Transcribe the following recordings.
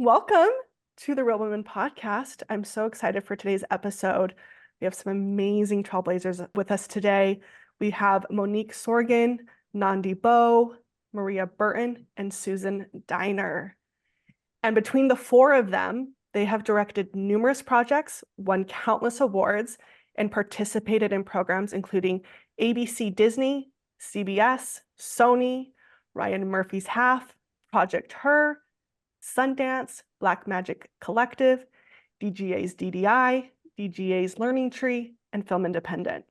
Welcome to the Real Women podcast. I'm so excited for today's episode. We have some amazing trailblazers with us today. We have Monique Sorgen, Nandi Bowe, Maria Burton, and Susan Dynner. And between the four of them, they have directed numerous projects, won countless awards, and participated in programs including ABC Disney, CBS, SONY, Ryan Murphy's Half, ProjectHER, Sundance, Black Magic Collective, DGA's DDI, DGA's Learning Tree, and Film Independent.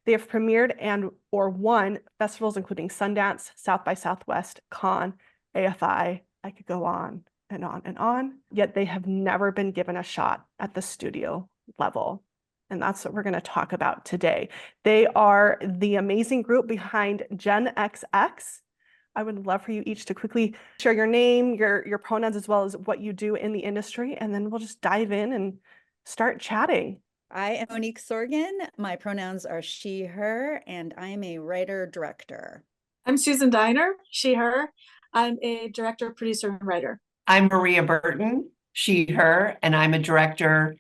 They have premiered and or won festivals including Sundance, South by Southwest, Cannes, AFI. I could go on and on and on, yet they have never been given a shot at the studio level. And that's what we're going to talk about today. They are the amazing group behind GenXX. I would love for you each to quickly share your name, your pronouns, as well as what you do in the industry, and then we'll just dive in and start chatting. I am Monique Sorgen. My pronouns are she, her, and I'm a writer-director. I'm Susan Dynner, she, her. I'm a director, producer, and writer. I'm Maria Burton, she, her, and I'm a director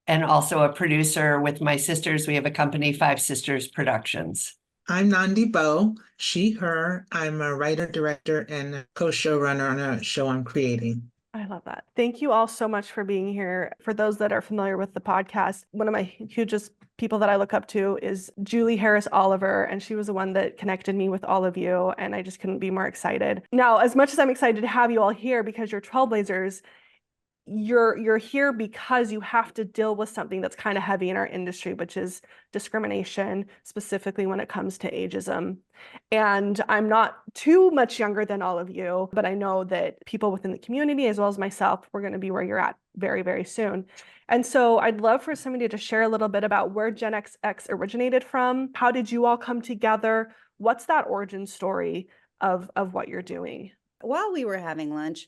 and also a producer with my sisters. We have a company, Five Sisters Productions. I'm Nandi Bowe, she, her. I'm a writer, director, and co-showrunner on a show I'm creating. I love that. Thank you all so much for being here. For those that are familiar with the podcast, one of my hugest people that I look up to is Julie Harris Oliver, and she was the one that connected me with all of you, and I just couldn't be more excited. Now, as much as I'm excited to have you all here because you're trailblazers, you're here because you have to deal with something that's kind of heavy in our industry, which is discrimination, specifically when it comes to ageism. And I'm not too much younger than all of you, but I know that people within the community, as well as myself, we're going to be where you're at very, very soon. And so I'd love for somebody to share a little bit about where GenXX originated from. How did you all come together? What's that origin story of what you're doing? While we were having lunch,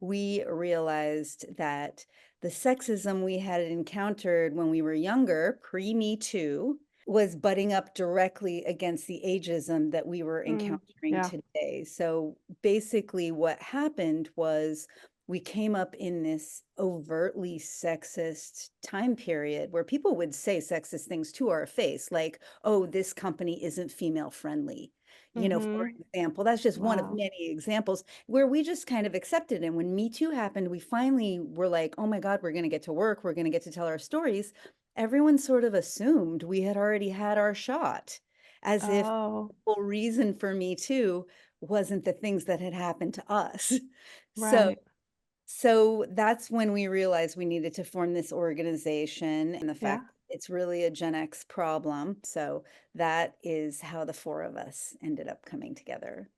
we realized that the sexism we had encountered when we were younger, pre-Me Too, was butting up directly against the ageism that we were encountering today. So basically what happened was we came up in this overtly sexist time period where people would say sexist things to our face, like, oh, this company isn't female friendly. You know, for example, that's just one of many examples where we just kind of accepted. And when Me Too happened, we finally were like, oh my God, we're going to get to work. We're going to get to tell our stories. Everyone sort of assumed we had already had our shot, as if the whole reason for Me Too wasn't the things that had happened to us. Right. So that's when we realized we needed to form this organization, and the fact it's really a Gen X problem. So that is how the four of us ended up coming together.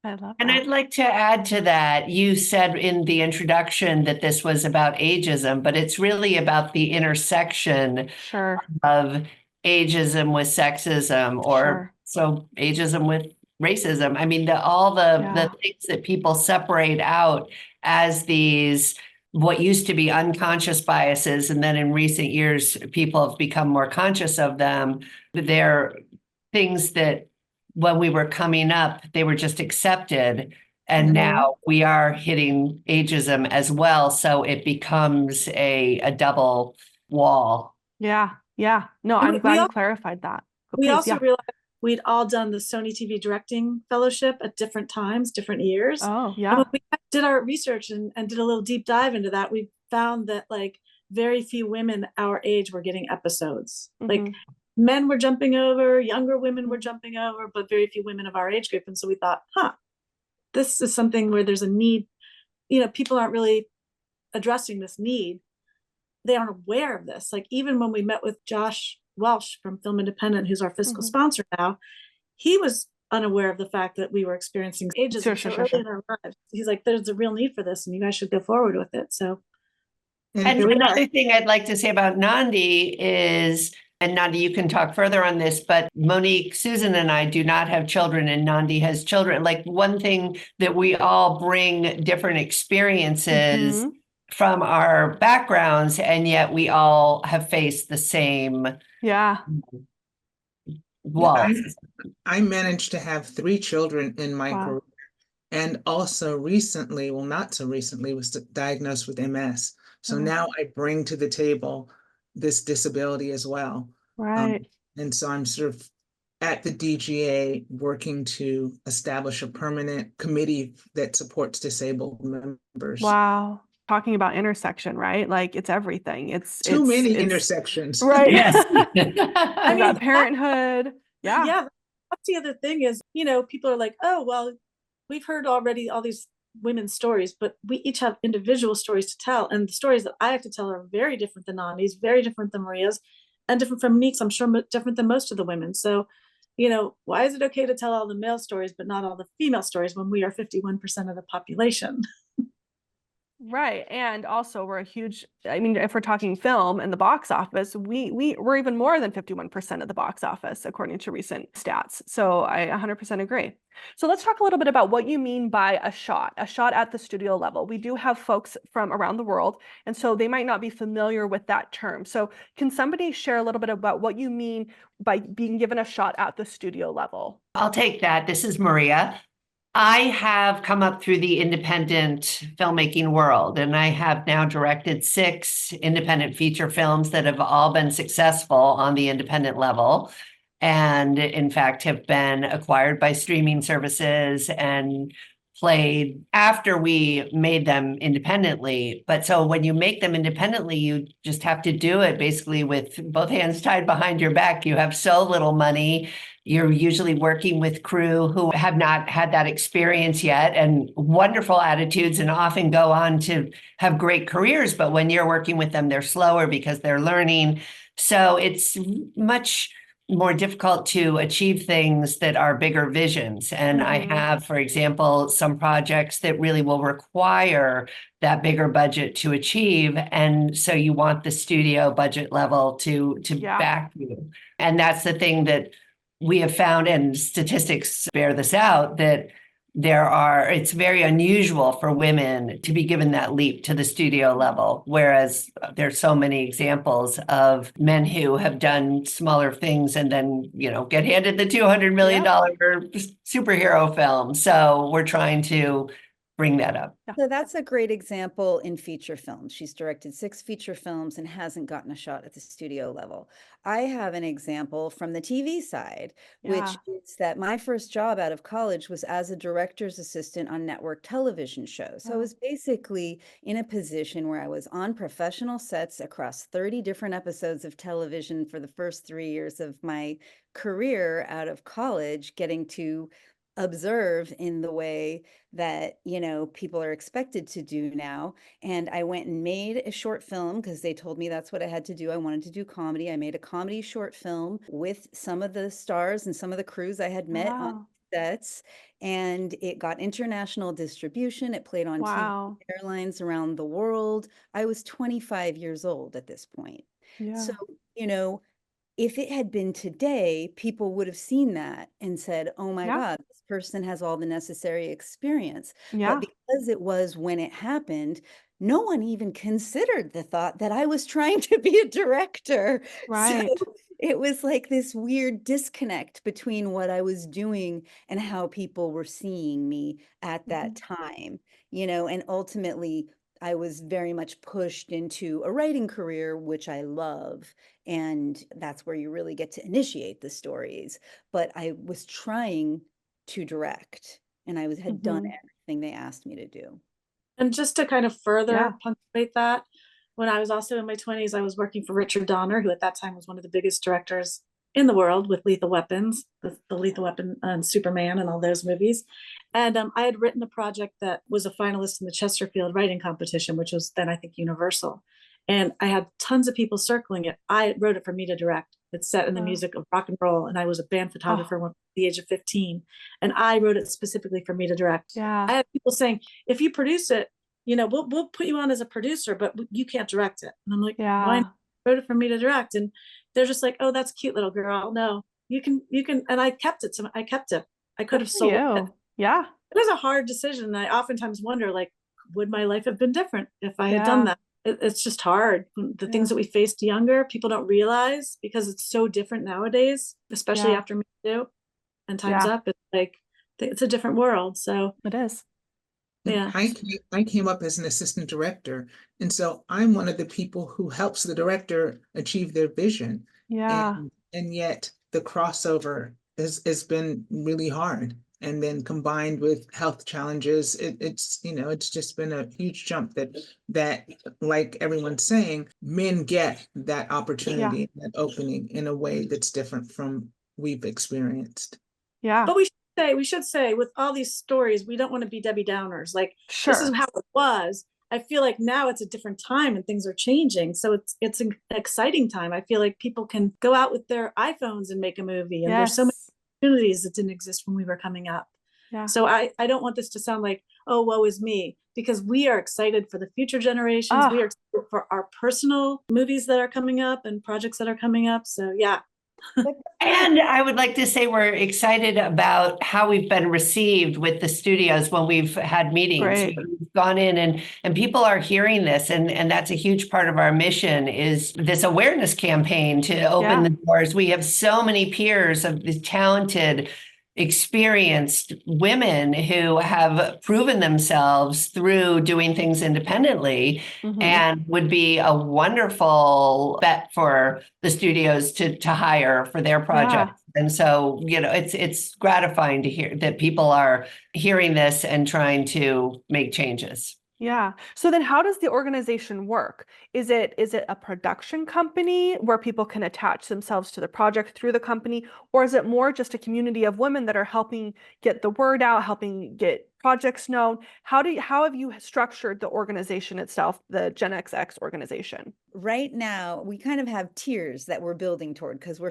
I love that. And I'd like to add to that. You said in the introduction that this was about ageism, but it's really about the intersection of ageism with sexism, or so ageism with racism. I mean, all the things that people separate out as these what used to be unconscious biases, and then in recent years, people have become more conscious of them. They're things that when we were coming up, they were just accepted. And now we are hitting ageism as well. So it becomes a double wall. Yeah. No, I'm glad you clarified that. We also realized we'd all done the Sony TV directing fellowship at different times, different years. Oh, yeah. And when we did our research and did a little deep dive into that, we found that like very few women our age were getting episodes. Like men were jumping over, younger women were jumping over, but very few women of our age group. And so we thought, this is something where there's a need. You know, people aren't really addressing this need. They aren't aware of this. Like even when we met with Josh Welsh from Film Independent, who's our fiscal sponsor now, he was unaware of the fact that we were experiencing ageism early in our lives. He's like, there's a real need for this and you guys should go forward with it. So and another thing I'd like to say about Nandi is, and Nandi, you can talk further on this, but Monique, Susan, and I do not have children, and Nandi has children. Like one thing that we all bring different experiences from our backgrounds, and yet we all have faced the same walls. I managed to have 3 children in my career, and also recently, well, not so recently, was diagnosed with MS. So now I bring to the table this disability as well. Right. And so I'm sort of at the DGA working to establish a permanent committee that supports disabled members. Wow. Talking about intersection, right? Like it's everything. It's Too many intersections. Right. Yes. I mean, parenthood. Yeah. Yeah. That's the other thing is, people are like, oh, well, we've heard already all these women's stories, but we each have individual stories to tell. And the stories that I have to tell are very different than Nandi's, very different than Maria's, and different from Monique's, I'm sure different than most of the women. So, why is it okay to tell all the male stories, but not all the female stories when we are 51% of the population? Right. And also we're a huge, I mean, if we're talking film and the box office, we're even more than 51% of the box office, according to recent stats. So I 100% agree. So let's talk a little bit about what you mean by a shot at the studio level. We do have folks from around the world, and so they might not be familiar with that term. So can somebody share a little bit about what you mean by being given a shot at the studio level? I'll take that. This is Maria. I have come up through the independent filmmaking world, and I have now directed 6 independent feature films that have all been successful on the independent level, and in fact have been acquired by streaming services and played after we made them independently. But so when you make them independently, you just have to do it basically with both hands tied behind your back. You have so little money. You're usually working with crew who have not had that experience yet and wonderful attitudes and often go on to have great careers. But when you're working with them, they're slower because they're learning. So it's much more difficult to achieve things that are bigger visions. And I have, for example, some projects that really will require that bigger budget to achieve. And so you want the studio budget level to back you. And that's the thing that we have found, and statistics bear this out, that it's very unusual for women to be given that leap to the studio level, whereas there's so many examples of men who have done smaller things and then, get handed the $200 million superhero film. So we're trying to bring that up. So that's a great example in feature films. She's directed 6 feature films and hasn't gotten a shot at the studio level. I have an example from the TV side, which is that my first job out of college was as a director's assistant on network television shows. So I was basically in a position where I was on professional sets across 30 different episodes of television for the first 3 years of my career out of college, getting to observe in the way that people are expected to do now. And I went and made a short film because they told me that's what I had to do. I wanted to do comedy. I made a comedy short film with some of the stars and some of the crews I had met on sets, and it got international distribution. It played on TV airlines around the world. I was 25 years old at this point. So if it had been today, people would have seen that and said, oh my God, this person has all the necessary experience. But because it was when it happened, no one even considered the thought that I was trying to be a director. Right. So it was like this weird disconnect between what I was doing and how people were seeing me at that time, and ultimately I was very much pushed into a writing career, which I love. And that's where you really get to initiate the stories. But I was trying to direct, and I had done everything they asked me to do. And just to kind of further punctuate that, when I was also in my 20s, I was working for Richard Donner, who at that time was one of the biggest directors in the world with Lethal Weapons, the Lethal Weapon and Superman and all those movies. And I had written a project that was a finalist in the Chesterfield writing competition, which was then I think Universal. And I had tons of people circling it. I wrote it for me to direct. It's set in the music of rock and roll. And I was a band photographer at the age of 15. And I wrote it specifically for me to direct. I had people saying, if you produce it, we'll put you on as a producer, but you can't direct it. And I'm like, why not? I wrote it for me to direct. And they're just like, oh, that's cute, little girl. No, you can. And I kept it. So I kept it. I could have sold it. Yeah. It was a hard decision. And I oftentimes wonder, like, would my life have been different if I had done that? It's just hard. The things that we faced younger, people don't realize because it's so different nowadays, especially after Me Too and Time's Up. It's like it's a different world. So It is. yeah. I came up as an assistant director, and so I'm one of the people who helps the director achieve their vision. Yeah. And yet the crossover has been really hard. And then combined with health challenges, it's it's just been a huge jump that like everyone's saying, men get that opportunity, that opening in a way that's different from we've experienced. Yeah. But we should say with all these stories, we don't want to be Debbie Downers. Like this is how it was. I feel like now it's a different time and things are changing. So it's an exciting time. I feel like people can go out with their iPhones and make a movie. And there's so many opportunities that didn't exist when we were coming up. Yeah. So I don't want this to sound like, oh, woe is me, because we are excited for the future generations. We are excited for our personal movies that are coming up and projects that are coming up. So yeah. And I would like to say we're excited about how we've been received with the studios when we've had meetings. Great. We've gone in and people are hearing this, and that's a huge part of our mission is this awareness campaign to open the doors. We have so many peers of the talented, experienced women who have proven themselves through doing things independently and would be a wonderful bet for the studios to hire for their projects. And so, it's gratifying to hear that people are hearing this and trying to make changes. Yeah. So then how does the organization work? Is it a production company where people can attach themselves to the project through the company? Or is it more just a community of women that are helping get the word out, helping get projects known? How have you structured the organization itself, the GenXX organization? Right now, we kind of have tiers that we're building toward because we're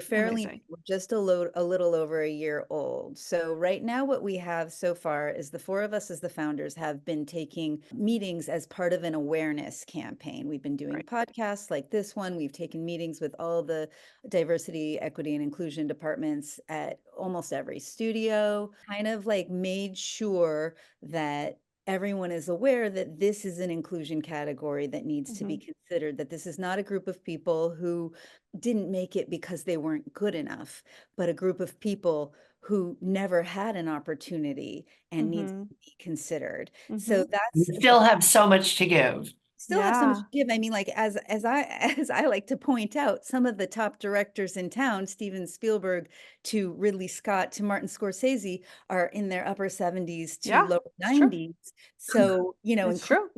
just a little over a year old. So right now, what we have so far is the four of us as the founders have been taking meetings as part of an awareness campaign. We've been doing podcasts like this one. We've taken meetings with all the diversity, equity, and inclusion departments at almost every studio, kind of like made sure that everyone is aware that this is an inclusion category that needs to be considered, that this is not a group of people who didn't make it because they weren't good enough, but a group of people who never had an opportunity and needs to be considered. So that's We still have so much to give. Still have so much to give. I mean, like as I like to point out, some of the top directors in town, Steven Spielberg to Ridley Scott to Martin Scorsese, are in their upper 70s to lower 90s. So, it's true.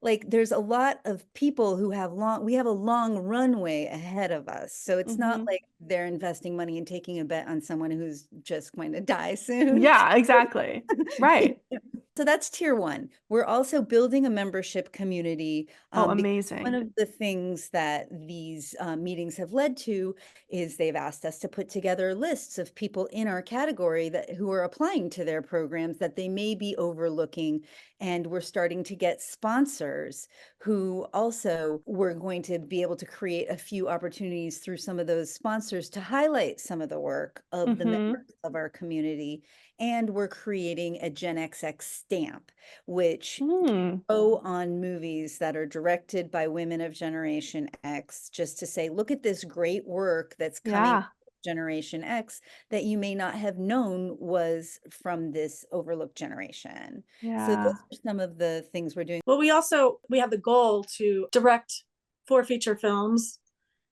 Like there's a lot of people who we have a long runway ahead of us. So it's not like they're investing money and taking a bet on someone who's just going to die soon. Yeah, exactly. Right. So that's tier one. We're also building a membership community. Amazing. One of the things that these meetings have led to is they've asked us to put together lists of people in our category who are applying to their programs that they may be overlooking. And we're starting to get sponsors who also we're going to be able to create a few opportunities through some of those sponsors to highlight some of the work of the members of our community. And we're creating a GenXX stamp, which go on movies that are directed by women of Generation X, just to say, look at this great work that's coming Generation X that you may not have known was from this overlooked generation. So those are some of the things we're doing. Well, we have the goal to direct 4 feature films,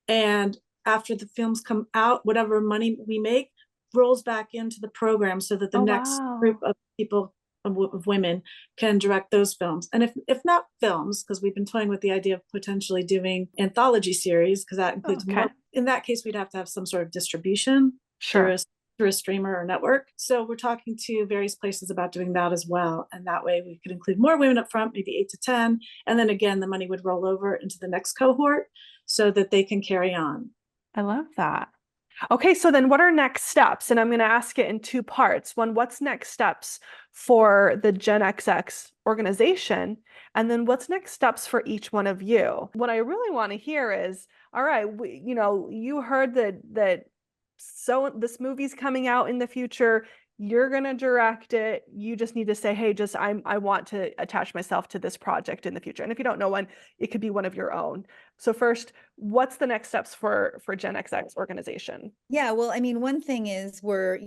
and after the films come out, whatever money we make rolls back into the program so that the next group of people, of women, can direct those films. And if not films, because we've been toying with the idea of potentially doing anthology series, because that includes more. In that case, we'd have to have some sort of distribution through a streamer or network. So we're talking to various places about doing that as well. And that way we could include more women up front, maybe 8 to 10. And then again, the money would roll over into the next cohort so that they can carry on. I love that. Okay, so then what are next steps? And I'm going to ask it in 2 parts. One, what's next steps for the GenXX organization? And then what's next steps for each one of you? What I really want to hear is, all right, you heard that so this movie's coming out in the future. You're going to direct it. You just need to say, hey, I want to attach myself to this project in the future. And if you don't know one, it could be one of your own. So first, what's the next steps for GenXX organization? Yeah, well, I mean, one thing is we're,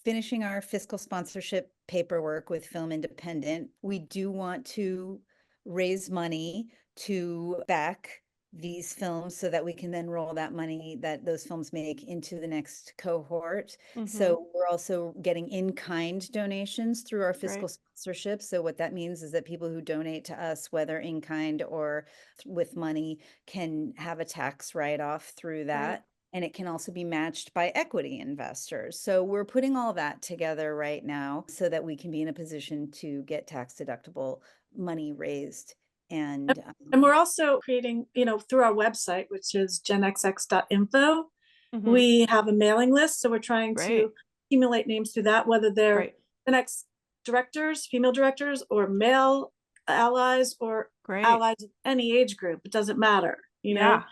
finishing our fiscal sponsorship paperwork with Film Independent. We do want to raise money to back these films so that we can then roll that money that those films make into the next cohort. So we're also getting in-kind donations through our fiscal sponsorship. So what that means is that people who donate to us, whether in kind or with money, can have a tax write-off through that. And it can also be matched by equity investors. So we're putting all that together right now so that we can be in a position to get tax deductible money raised. And we're also creating, through our website, which is genxx.info, we have a mailing list. So we're trying to accumulate names through that, whether they're the next directors, female directors, or male allies, or allies of any age group. It doesn't matter, Yeah.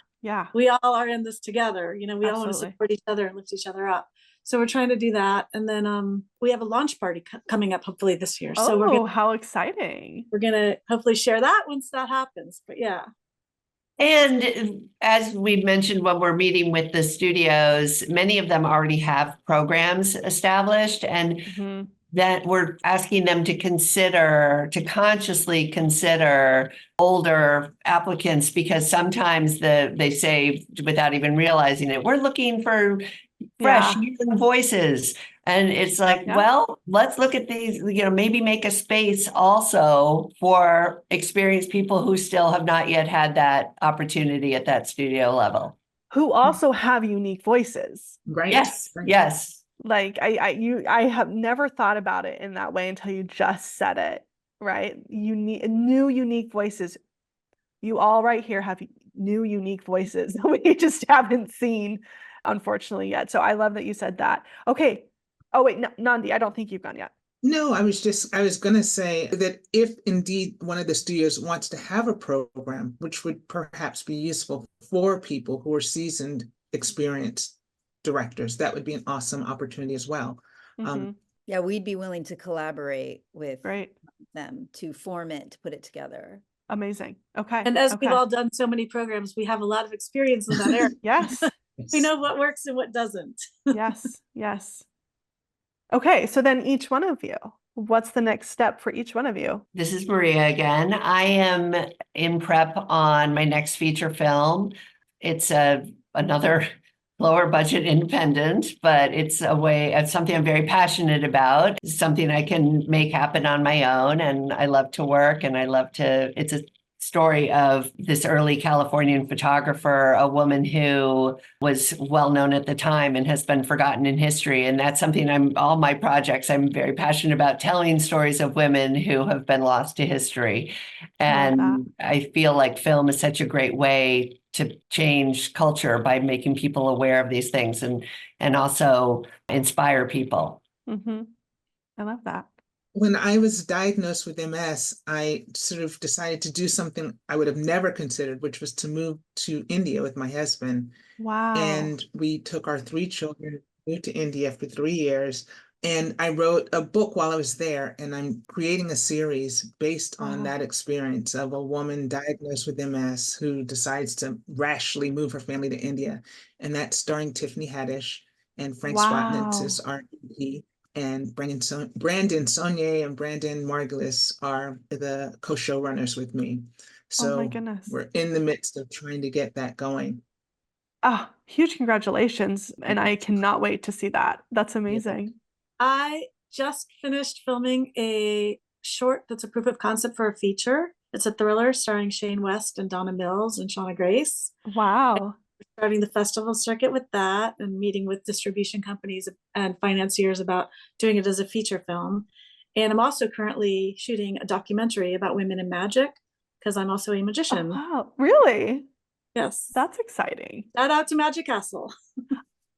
We all are in this together. We all want to support each other and lift each other up. So we're trying to do that. And then we have a launch party coming up hopefully this year. So how exciting. We're going to hopefully share that once that happens. But yeah. And as we mentioned when we're meeting with the studios, many of them already have programs established, and that we're asking them to consciously consider older applicants, because sometimes they say, without even realizing it, we're looking for fresh young voices. And it's like, well, let's look at these, maybe make a space also for experienced people who still have not yet had that opportunity at that studio level. Who also have unique voices. Yes. Like I have never thought about it in that way until you just said it, right? New unique voices. You all right here have new unique voices that we just haven't seen, unfortunately, yet. So I love that you said that. Okay. Oh wait, Nandi, I don't think you've gone yet. No, I was going to say that if indeed one of the studios wants to have a program, which would perhaps be useful for people who are seasoned, experienced directors, that would be an awesome opportunity as well. Yeah, we'd be willing to collaborate with them to form it, to put it together. Amazing. Okay. And as we've all done so many programs, we have a lot of experience in that area. Yes. We know what works and what doesn't. Yes. Okay, so then each one of you, what's the next step for each one of you? This is Maria again. I am in prep on my next feature film. It's another lower budget independent, but it's something I'm very passionate about. It's something I can make happen on my own. And I love to work, and it's a story of this early Californian photographer, a woman who was well known at the time and has been forgotten in history. And that's something all my projects, I'm very passionate about, telling stories of women who have been lost to history. And I feel like film is such a great way to change culture by making people aware of these things and also inspire people. I love that. When I was diagnosed with MS, I sort of decided to do something I would have never considered, which was to move to India with my husband. Wow. And we took our 3 children, moved to India for 3 years. And I wrote a book while I was there, and I'm creating a series based on that experience of a woman diagnosed with MS who decides to rashly move her family to India. And that's starring Tiffany Haddish and Frank Swatnitz as our EP. And Brandon Saunier and Brandon Margulis are the co-showrunners with me. So my goodness. We're in the midst of trying to get that going. Huge congratulations. And I cannot wait to see that. That's amazing. I just finished filming a short that's a proof of concept for a feature. It's a thriller starring Shane West and Donna Mills and Shauna Grace. Wow. Starting the festival circuit with that and meeting with distribution companies and financiers about doing it as a feature film. And I'm also currently shooting a documentary about women in magic because I'm also a magician. Oh, wow. Really? Yes. That's exciting. Shout out to Magic Castle.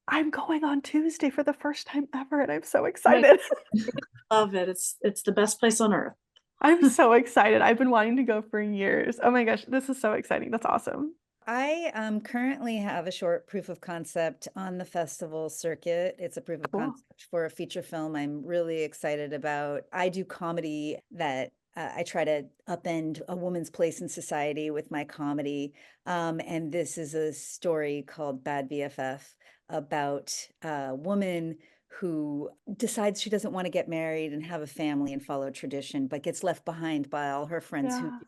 I'm going on Tuesday for the first time ever, and I'm so excited. I love it. It's the best place on earth. I'm so excited. I've been wanting to go for years. Oh my gosh, this is so exciting. That's awesome. I currently have a short proof of concept on the festival circuit. It's a proof of concept for a feature film I'm really excited about. I do comedy that I try to upend a woman's place in society with my comedy. And this is a story called Bad BFF about a woman who decides she doesn't want to get married and have a family and follow tradition, but gets left behind by all her friends who do.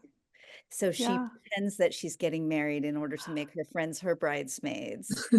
So she pretends that she's getting married in order to make her friends her bridesmaids.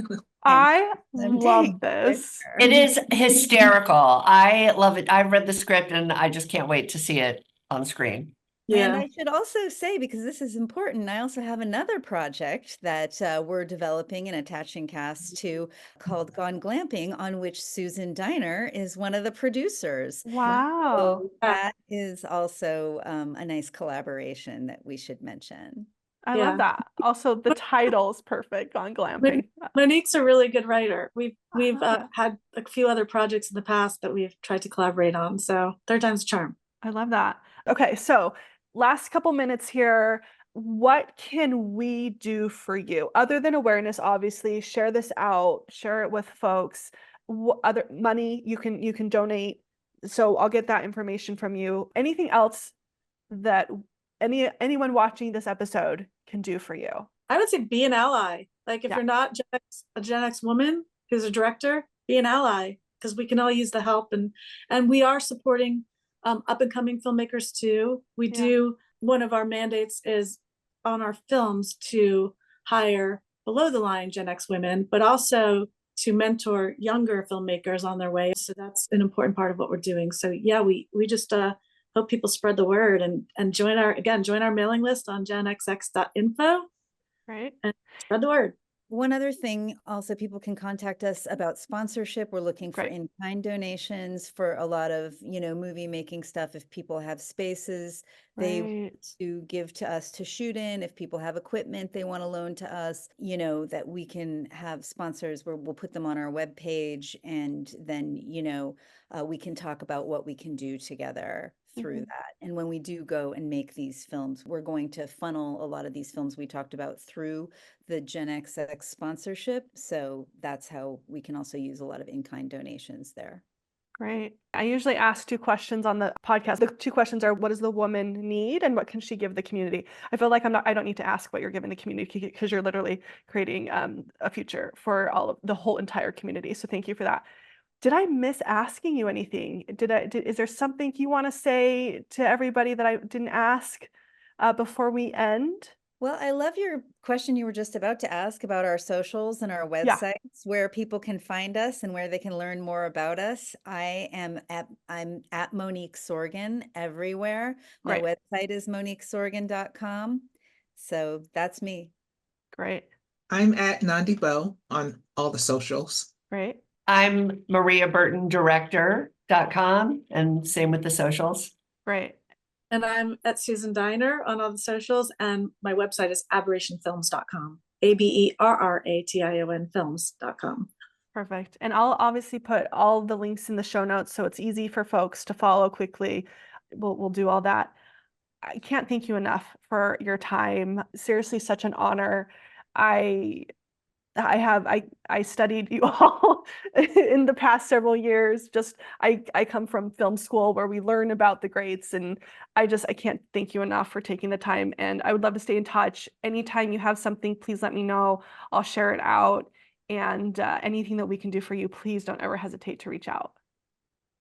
I love this. It is hysterical. I love it. I've read the script and I just can't wait to see it on screen. And I should also say, because this is important, I also have another project that we're developing and attaching casts to called Gone Glamping, on which Susan Dynner is one of the producers. Wow. So that is also a nice collaboration that we should mention. I love that. Also, the title's perfect, Gone Glamping. Monique's a really good writer. We've had a few other projects in the past that we've tried to collaborate on. So third time's a charm. I love that. Okay, so last couple minutes here. What can we do for you other than awareness? Obviously, share this out, share it with folks. What other money you can donate? So I'll get that information from you. Anything else that anyone watching this episode can do for you? I would say be an ally. Like if you're not a Gen X woman who's a director, be an ally, because we can all use the help, and we are supporting up and coming filmmakers too. We do, one of our mandates is on our films to hire below the line Gen X women, but also to mentor younger filmmakers on their way. So that's an important part of what we're doing. So yeah, we just hope people spread the word and join our mailing list on genxx.info. Right. And spread the word. One other thing, also, people can contact us about sponsorship. We're looking for in-kind donations for a lot of, movie making stuff. If people have spaces they want to give to us to shoot in, if people have equipment they want to loan to us, that we can have sponsors where we'll put them on our webpage, and then, we can talk about what we can do together through that. And when we do go and make these films, we're going to funnel a lot of these films we talked about through the GenXX sponsorship. So that's how we can also use a lot of in-kind donations there. Great. I usually ask 2 questions on the podcast. The 2 questions are, what does the woman need and what can she give the community? I feel like I don't need to ask what you're giving the community, because you're literally creating a future for the whole entire community. So thank you for that. Did I miss asking you anything? Is there something you want to say to everybody that I didn't ask before we end? Well, I love your question you were just about to ask about our socials and our websites, where people can find us and where they can learn more about us. I'm at Monique Sorgen everywhere. My website is moniquesorgen.com. So that's me. Great. I'm at Nandi Bowe on all the socials. Great. I'm Maria Burton director.com, and same with the socials. Great. And I'm at Susan Dynner on all the socials, and my website is aberrationfilms.com. ABERRATION films.com. Perfect. And I'll obviously put all the links in the show notes so it's easy for folks to follow quickly. We'll do all that. I can't thank you enough for your time. Seriously, such an honor. I studied you all in the past several years. I come from film school where we learn about the greats, and I can't thank you enough for taking the time, and I would love to stay in touch. Anytime you have something, please let me know. I'll share it out, and anything that we can do for you, please don't ever hesitate to reach out.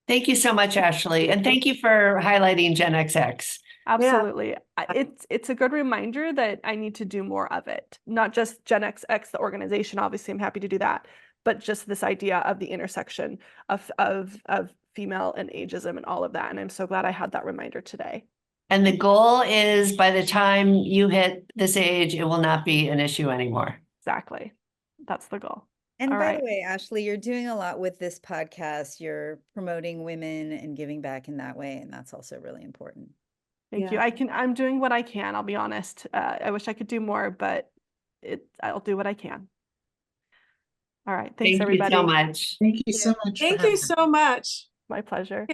Thank you so much, Ashley. And thank you for highlighting GenXX. Absolutely. Yeah. It's a good reminder that I need to do more of it. Not just GenXX, the organization, obviously I'm happy to do that, but just this idea of the intersection of female and ageism and all of that. And I'm so glad I had that reminder today. And the goal is, by the time you hit this age, it will not be an issue anymore. Exactly. That's the goal. And by the way, Ashley, you're doing a lot with this podcast. You're promoting women and giving back in that way. And that's also really important. Thank you. I'm doing what I can. I'll be honest. I wish I could do more, but I'll do what I can. All right. Thanks, everybody. Thank you so much. Thank you so much. Thank you so much. My pleasure.